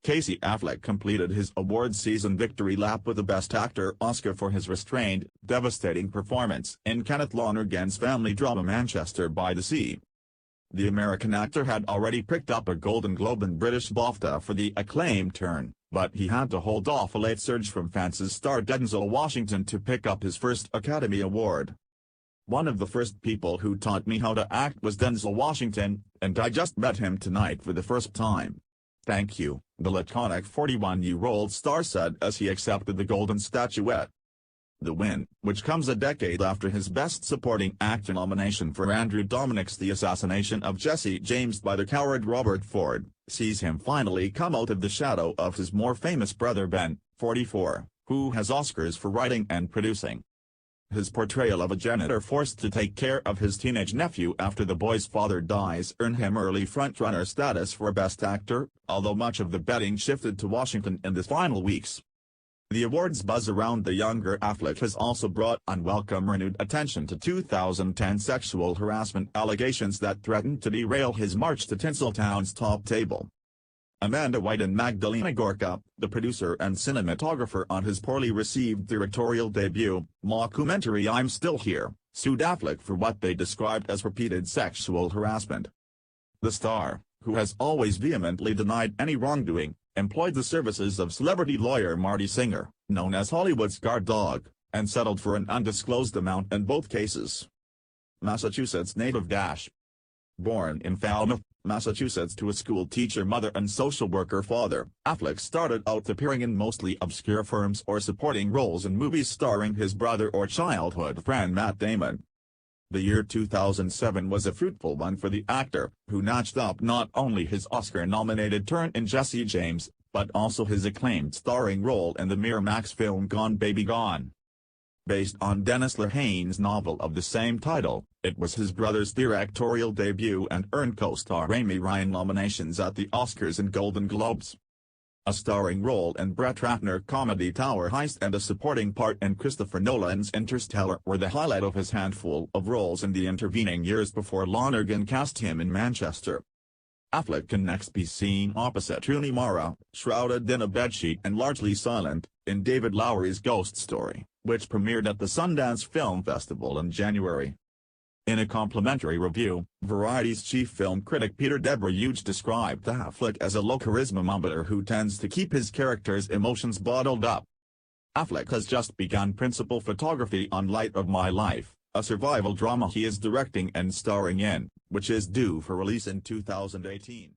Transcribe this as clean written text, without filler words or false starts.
Casey Affleck completed his awards season victory lap with the Best Actor Oscar for his restrained, devastating performance in Kenneth Lonergan's family drama Manchester by the Sea. The American actor had already picked up a Golden Globe and British Bafta for the acclaimed turn, but he had to hold off a late surge from fans star Denzel Washington to pick up his first Academy Award. "One of the first people who taught me how to act was Denzel Washington, and I just met him tonight for the first time. Thank you," the laconic 41-year-old star said as he accepted the golden statuette. The win, which comes a decade after his Best Supporting Actor nomination for Andrew Dominik's The Assassination of Jesse James by the coward Robert Ford, sees him finally come out of the shadow of his more famous brother Ben, 44, who has Oscars for writing and producing. His portrayal of a janitor forced to take care of his teenage nephew after the boy's father dies earned him early frontrunner status for Best Actor, although much of the betting shifted to Washington in the final weeks. The awards buzz around the younger Affleck has also brought unwelcome renewed attention to 2010 sexual harassment allegations that threatened to derail his march to Tinseltown's top table. Amanda White and Magdalena Gorka, the producer and cinematographer on his poorly received directorial debut, mockumentary I'm Still Here, sued Affleck for what they described as repeated sexual harassment. The star, who has always vehemently denied any wrongdoing, employed the services of celebrity lawyer Marty Singer, known as Hollywood's guard dog, and settled for an undisclosed amount in both cases. Massachusetts native Born in Falmouth, Massachusetts to a school teacher mother and social worker father, Affleck started out appearing in mostly obscure films or supporting roles in movies starring his brother or childhood friend Matt Damon. The year 2007 was a fruitful one for the actor, who notched up not only his Oscar-nominated turn in Jesse James, but also his acclaimed starring role in the Miramax film Gone Baby Gone. Based on Dennis Lehane's novel of the same title, it was his brother's directorial debut and earned co-star Amy Ryan nominations at the Oscars and Golden Globes. A starring role in Brett Ratner comedy Tower Heist and a supporting part in Christopher Nolan's Interstellar were the highlight of his handful of roles in the intervening years before Lonergan cast him in Manchester. Affleck can next be seen opposite Rooney Mara, shrouded in a bedsheet and largely silent, in David Lowery's Ghost Story, which premiered at the Sundance Film Festival in January. In a complimentary review, Variety's chief film critic Peter Deborah-Hughes described Affleck as a low-charisma mumbator who tends to keep his character's emotions bottled up. Affleck has just begun principal photography on Light of My Life, a survival drama he is directing and starring in, which is due for release in 2018.